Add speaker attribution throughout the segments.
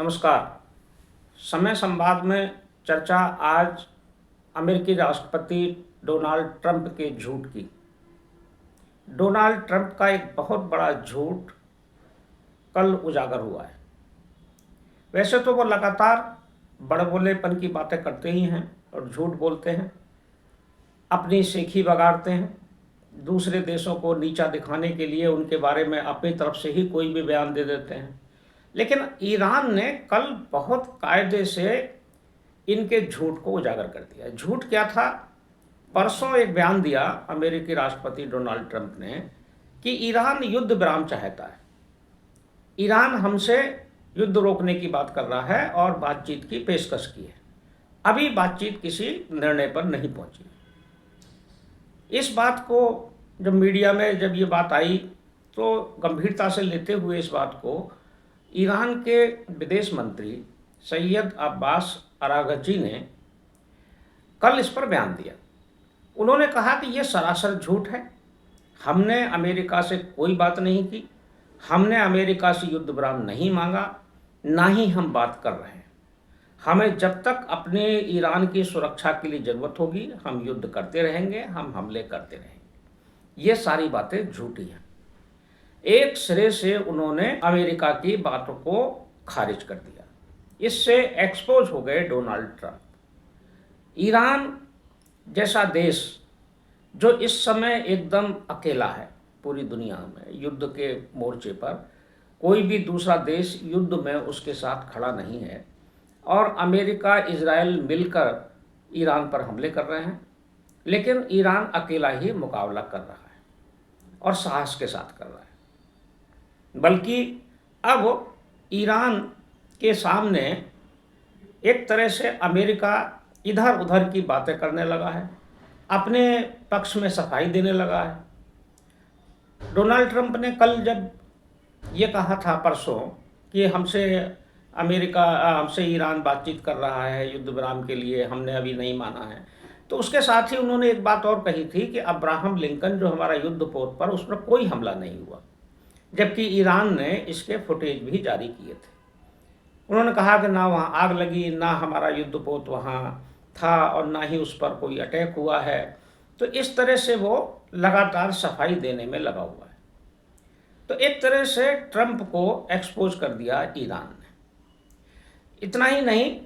Speaker 1: नमस्कार। समय संवाद में चर्चा आज अमेरिकी राष्ट्रपति डोनाल्ड ट्रंप के झूठ की। डोनाल्ड ट्रंप का एक बहुत बड़ा झूठ कल उजागर हुआ है। वैसे तो वो लगातार बड़बोलेपन की बातें करते ही हैं और झूठ बोलते हैं, अपनी सेखी बगाड़ते हैं, दूसरे देशों को नीचा दिखाने के लिए उनके बारे में अपनी तरफ से ही कोई भी बयान दे देते हैं। लेकिन ईरान ने कल बहुत कायदे से इनके झूठ को उजागर कर दिया। झूठ क्या था? परसों एक बयान दिया अमेरिकी राष्ट्रपति डोनाल्ड ट्रंप ने कि ईरान युद्ध विराम चाहता है, ईरान हमसे युद्ध रोकने की बात कर रहा है और बातचीत की पेशकश की है। अभी बातचीत किसी निर्णय पर नहीं पहुंची। इस बात को जब मीडिया में जब ये बात आई तो गंभीरता से लेते हुए इस बात को ईरान के विदेश मंत्री सैयद अब्बास अरागची ने कल इस पर बयान दिया। उन्होंने कहा कि यह सरासर झूठ है, हमने अमेरिका से कोई बात नहीं की, हमने अमेरिका से युद्ध विराम नहीं मांगा, ना ही हम बात कर रहे हैं। हमें जब तक अपने ईरान की सुरक्षा के लिए ज़रूरत होगी हम युद्ध करते रहेंगे, हम हमले करते रहेंगे। ये सारी बातें झूठी हैं। एक सिरे से उन्होंने अमेरिका की बातों को खारिज कर दिया। इससे एक्सपोज हो गए डोनाल्ड ट्रंप। ईरान जैसा देश जो इस समय एकदम अकेला है पूरी दुनिया में, युद्ध के मोर्चे पर कोई भी दूसरा देश युद्ध में उसके साथ खड़ा नहीं है और अमेरिका इजराइल मिलकर ईरान पर हमले कर रहे हैं, लेकिन ईरान अकेला ही मुकाबला कर रहा है और साहस के साथ कर रहा है। बल्कि अब ईरान के सामने एक तरह से अमेरिका इधर उधर की बातें करने लगा है, अपने पक्ष में सफाई देने लगा है। डोनाल्ड ट्रंप ने कल जब ये कहा था परसों कि हमसे ईरान बातचीत कर रहा है युद्ध विराम के लिए, हमने अभी नहीं माना है, तो उसके साथ ही उन्होंने एक बात और कही थी कि अब्राहम लिंकन जो हमारा युद्ध पोत पर, उस पर कोई हमला नहीं हुआ, जबकि ईरान ने इसके फुटेज भी जारी किए थे। उन्होंने कहा कि ना वहाँ आग लगी, ना हमारा युद्धपोत वहाँ था और ना ही उस पर कोई अटैक हुआ है। तो इस तरह से वो लगातार सफाई देने में लगा हुआ है। तो एक तरह से ट्रंप को एक्सपोज कर दिया ईरान ने। इतना ही नहीं,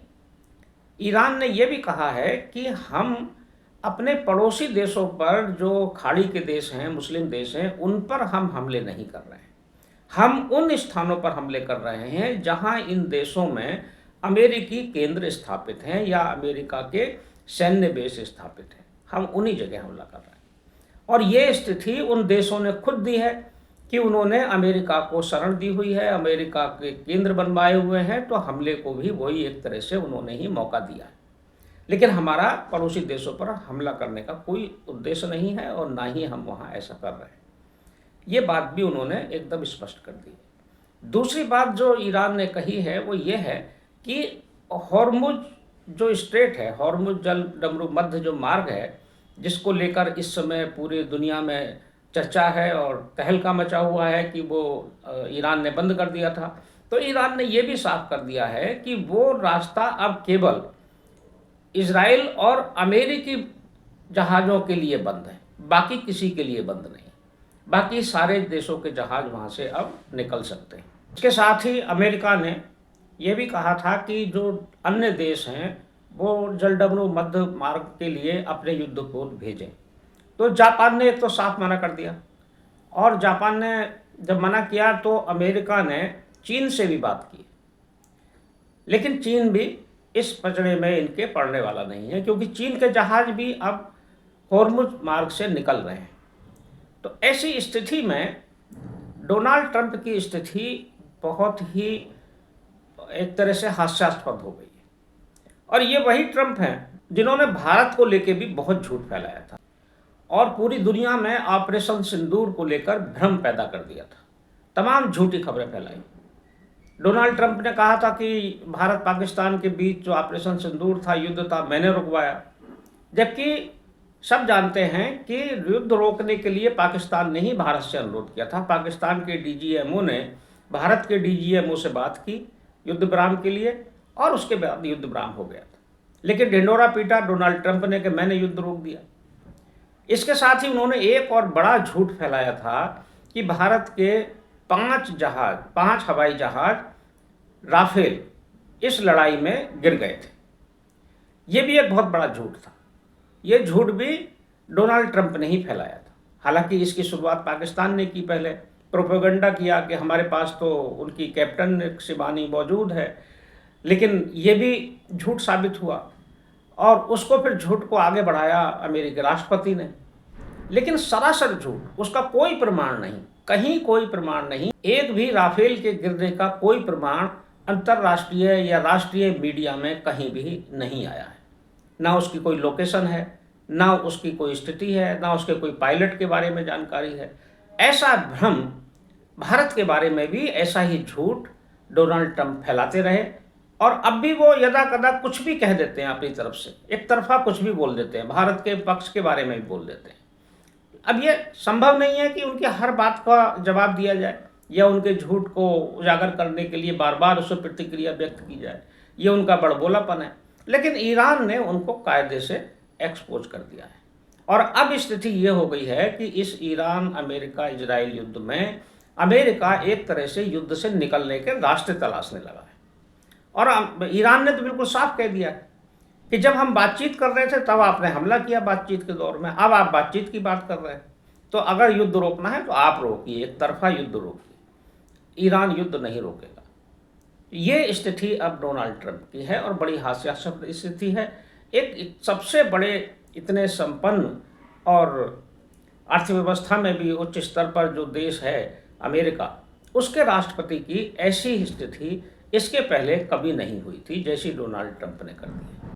Speaker 1: ईरान ने ये भी कहा है कि हम अपने पड़ोसी देशों पर जो खाड़ी के देश हैं, मुस्लिम देश हैं, उन पर हम हमले नहीं कर रहे हैं। हम उन स्थानों पर हमले कर रहे हैं जहां इन देशों में अमेरिकी केंद्र स्थापित हैं या अमेरिका के सैन्य बेस स्थापित हैं। हम उन्हीं जगह हमला कर रहे हैं। और ये स्थिति उन देशों ने खुद दी है कि उन्होंने अमेरिका को शरण दी हुई है, अमेरिका के केंद्र बनवाए हुए हैं, तो हमले को भी वही एक तरह से उन्होंने ही मौका दिया है। लेकिन हमारा पड़ोसी देशों पर हमला करने का कोई उद्देश्य नहीं है और ना ही हम वहाँ ऐसा कर रहे हैं। ये बात भी उन्होंने एकदम स्पष्ट कर दी। दूसरी बात जो ईरान ने कही है वो ये है कि हॉर्मुज जो स्ट्रेट है, हॉर्मुज जल डमरू मध्य जो मार्ग है, जिसको लेकर इस समय पूरी दुनिया में चर्चा है और तहलका मचा हुआ है कि वो ईरान ने बंद कर दिया था, तो ईरान ने ये भी साफ कर दिया है कि वो रास्ता अब केवल इजराइल और अमेरिकी जहाज़ों के लिए बंद है, बाकी किसी के लिए बंद नहीं। बाकी सारे देशों के जहाज़ वहाँ से अब निकल सकते हैं। इसके साथ ही अमेरिका ने यह भी कहा था कि जो अन्य देश हैं वो जलडमरू मध्य मार्ग के लिए अपने युद्धपोत भेजें। तो जापान ने तो साफ मना कर दिया, और जापान ने जब मना किया तो अमेरिका ने चीन से भी बात की, लेकिन चीन भी इस पचड़े में इनके पड़ने वाला नहीं है, क्योंकि चीन के जहाज़ भी अब हॉर्मुज मार्ग से निकल रहे हैं। तो ऐसी स्थिति में डोनाल्ड ट्रंप की स्थिति बहुत ही एक तरह से हास्यास्पद हो गई है। और ये वही ट्रंप हैं जिन्होंने भारत को लेकर भी बहुत झूठ फैलाया था और पूरी दुनिया में ऑपरेशन सिंदूर को लेकर भ्रम पैदा कर दिया था, तमाम झूठी खबरें फैलाई। डोनाल्ड ट्रंप ने कहा था कि भारत पाकिस्तान के बीच जो ऑपरेशन सिंदूर था, युद्ध था, मैंने रुकवाया, जबकि सब जानते हैं कि युद्ध रोकने के लिए पाकिस्तान ने ही भारत से अनुरोध किया था। पाकिस्तान के डीजीएमओ ने भारत के डीजीएमओ से बात की युद्ध विराम के लिए, और उसके बाद युद्ध विराम हो गया था। लेकिन ढिंढोरा पीटा डोनाल्ड ट्रंप ने कि मैंने युद्ध रोक दिया। इसके साथ ही उन्होंने एक और बड़ा झूठ फैलाया था कि भारत के 5 हवाई जहाज राफेल इस लड़ाई में गिर गए थे। ये भी एक बहुत बड़ा झूठ था। ये झूठ भी डोनाल्ड ट्रंप ने ही फैलाया था। हालांकि इसकी शुरुआत पाकिस्तान ने की, पहले प्रोपेगेंडा किया कि हमारे पास तो उनकी कैप्टन शिबानी मौजूद है, लेकिन ये भी झूठ साबित हुआ और उसको फिर झूठ को आगे बढ़ाया अमेरिकी राष्ट्रपति ने। लेकिन सरासर झूठ, उसका कोई प्रमाण नहीं, कहीं कोई प्रमाण नहीं। एक भी राफेल के गिरने का कोई प्रमाण अंतर्राष्ट्रीय या राष्ट्रीय मीडिया में कहीं भी नहीं आया है। ना उसकी कोई लोकेशन है, ना उसकी कोई स्थिति है, ना उसके कोई पायलट के बारे में जानकारी है। ऐसा भ्रम भारत के बारे में भी ऐसा ही झूठ डोनाल्ड ट्रंप फैलाते रहे, और अब भी वो यदा कदा कुछ भी कह देते हैं अपनी तरफ से, एक तरफा कुछ भी बोल देते हैं, भारत के पक्ष के बारे में भी बोल देते हैं। अब ये संभव नहीं है कि उनकी हर बात का जवाब दिया जाए या उनके झूठ को उजागर करने के लिए बार बार उससे प्रतिक्रिया व्यक्त की जाए, ये उनका बड़बोलापन है। लेकिन ईरान ने उनको कायदे से एक्सपोज कर दिया है, और अब स्थिति ये हो गई है कि इस ईरान अमेरिका इजराइल युद्ध में अमेरिका एक तरह से युद्ध से निकलने के रास्ते तलाशने लगा है। और ईरान ने तो बिल्कुल साफ कह दिया कि जब हम बातचीत कर रहे थे तब आपने हमला किया बातचीत के दौर में, अब आप बातचीत की बात कर रहे हैं, तो अगर युद्ध रोकना है तो आप रोकिए, एक तरफा युद्ध रोकिए, ईरान युद्ध नहीं रोकेगा। ये स्थिति अब डोनाल्ड ट्रंप की है और बड़ी हास्यास्पद स्थिति है। एक सबसे बड़े, इतने संपन्न और अर्थव्यवस्था में भी उच्च स्तर पर जो देश है अमेरिका, उसके राष्ट्रपति की ऐसी स्थिति इसके पहले कभी नहीं हुई थी जैसी डोनाल्ड ट्रंप ने कर दी है।